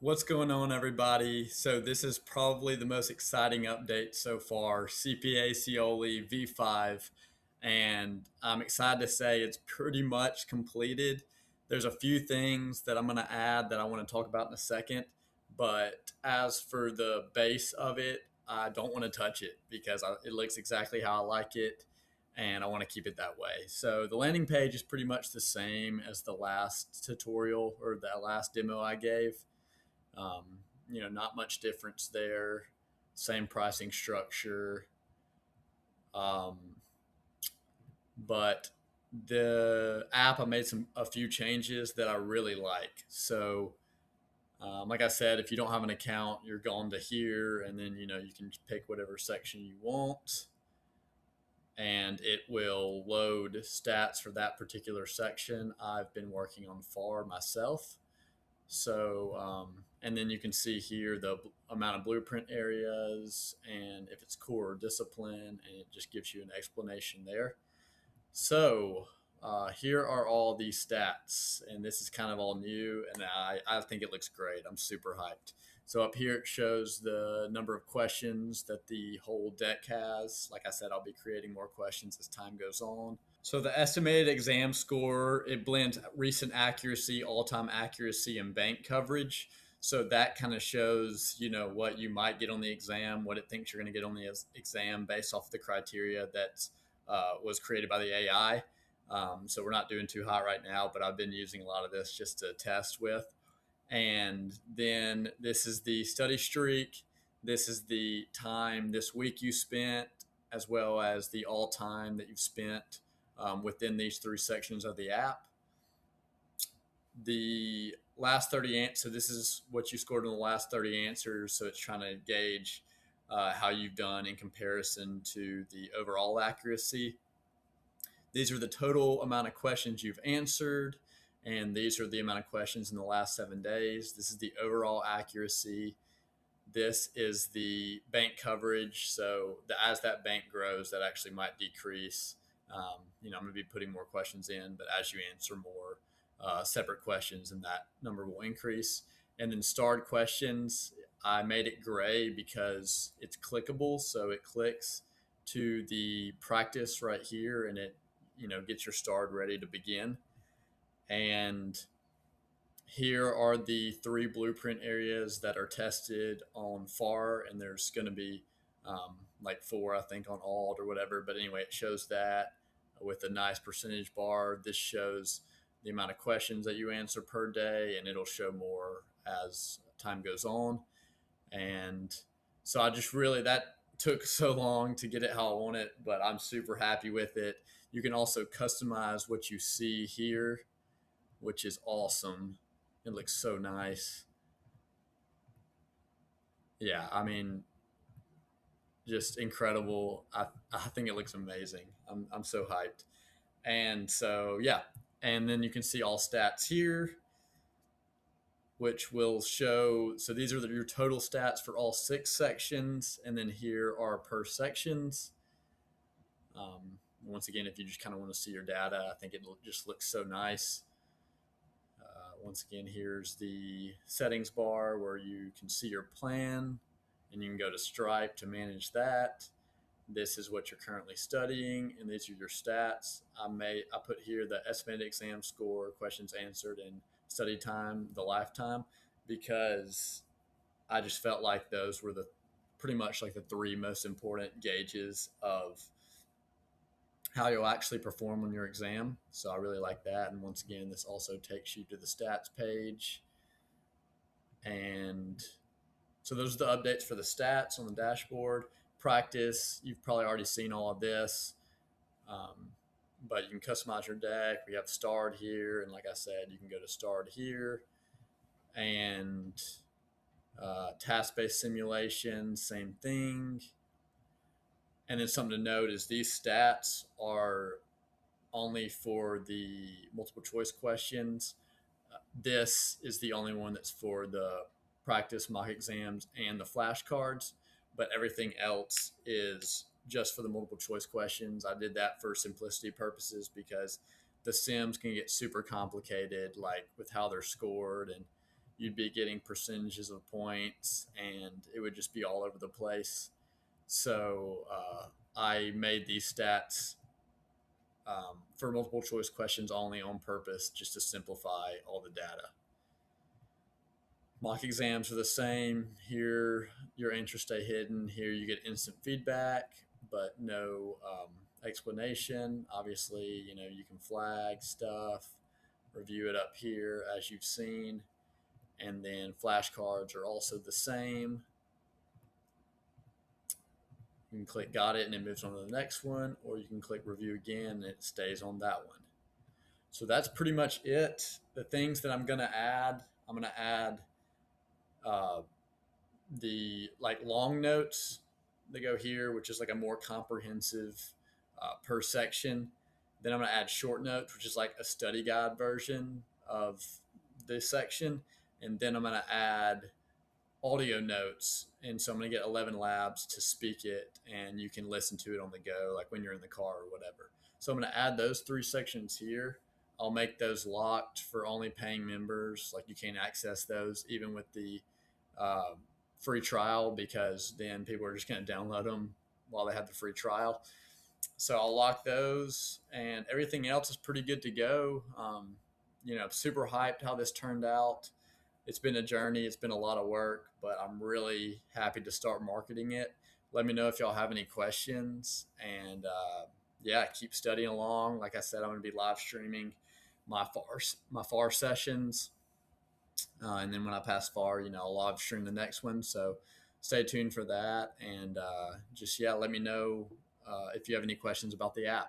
What's going on, everybody? So this is probably the most exciting update so far, CPAcioli V5, and I'm excited to say it's pretty much completed. There's a few things that I'm going to add that I want to talk about in a second, but as for the base of it, I don't want to touch it because it looks exactly how I like it, and I want to keep it that way. So the landing page is pretty much the same as the last tutorial or the last demo I gave. um, not much difference there. Same pricing structure. Um, but the app, I made a few changes that I really like. So, like I said, if you don't have an account, you're going to here, and then you can pick whatever section you want, and it will load stats for that particular section. I've been working on FAR myself. So, and then you can see here the amount of blueprint areas and if it's core or discipline, and it just gives you an explanation there. So, here are all these stats, and this is kind of all new, and I think it looks great. I'm super hyped. So, up here it shows the number of questions that the whole deck has. Like I said, I'll be creating more questions as time goes on. So the estimated exam score, it blends recent accuracy, all-time accuracy, and bank coverage. So that kind of shows, what you might get on the exam, what it thinks you're going to get on the exam based off the criteria that was created by the AI. So we're not doing too hot right now, but I've been using a lot of this just to test with. And then this is the study streak. This is the time this week you spent, as well as the all time that you've spent within these three sections of the app. The last 30 answers, so this is what you scored in the last 30 answers. So it's trying to gauge how you've done in comparison to the overall accuracy. These are the total amount of questions you've answered, and these are the amount of questions in the last 7 days. This is the overall accuracy. This is the bank coverage. So as that bank grows, that actually might decrease. I'm going to be putting more questions in, but as you answer more separate questions, and that number will increase. And then starred questions, I made it gray because it's clickable. So it clicks to the practice right here, and it gets your starred ready to begin. And here are the three blueprint areas that are tested on FAR, and there's going to be like four, I think, on alt or whatever. But anyway, it shows that with a nice percentage bar. This shows the amount of questions that you answer per day, and it'll show more as time goes on. And so I just really, that took so long to get it how I want it, but I'm super happy with it. You can also customize what you see here, which is awesome. It looks so nice. Yeah, I mean, just incredible. I think it looks amazing. I'm so hyped. And so, yeah. And then you can see all stats here, which will show. So these are your total stats for all six sections. And then here are per sections. Once again, if you just kind of want to see your data, I think it just looks so nice. Once again, here's the settings bar where you can see your plan, and you can go to Stripe to manage that. This is what you're currently studying, and these are your stats. I put here the estimated exam score, questions answered, and study time, the lifetime, because I just felt like those were the pretty much like the three most important gauges of how you'll actually perform on your exam. So I really like that. And once again, this also takes you to the stats page. And so those are the updates for the stats on the dashboard. Practice, you've probably already seen all of this, but you can customize your deck. We have starred here, and like I said, you can go to starred here. And task-based simulation, same thing. And then something to note is these stats are only for the multiple choice questions. This is the only one that's for the practice mock exams and the flashcards, but everything else is just for the multiple choice questions. I did that for simplicity purposes because the sims can get super complicated, like with how they're scored, and you'd be getting percentages of points, and it would just be all over the place. So I made these stats for multiple choice questions only on purpose, just to simplify all the data. Mock exams are the same. Here, your answers stay hidden. Here, you get instant feedback, but no explanation. Obviously, you can flag stuff, review it up here as you've seen. And then flashcards are also the same. You can click got it and it moves on to the next one, or you can click review again and it stays on that one. So that's pretty much it. The things that I'm going to add, I'm going to add uh, the like long notes that go here, which is like a more comprehensive per section. Then I'm going to add short notes, which is like a study guide version of this section. And then I'm going to add audio notes. And so I'm going to get 11 labs to speak it, and you can listen to it on the go, like when you're in the car or whatever. So I'm going to add those 3 sections here. I'll make those locked for only paying members. Like you can't access those even with the uh, free trial, because then people are just going to download them while they have the free trial. So I'll lock those, and everything else is pretty good to go. Super hyped how this turned out. It's been a journey. It's been a lot of work, but I'm really happy to start marketing it. Let me know if y'all have any questions, and yeah, keep studying along. Like I said, I'm going to be live streaming my FAR sessions, and then when I pass FAR, I'll live stream the next one. So stay tuned for that, and just yeah, let me know if you have any questions about the app.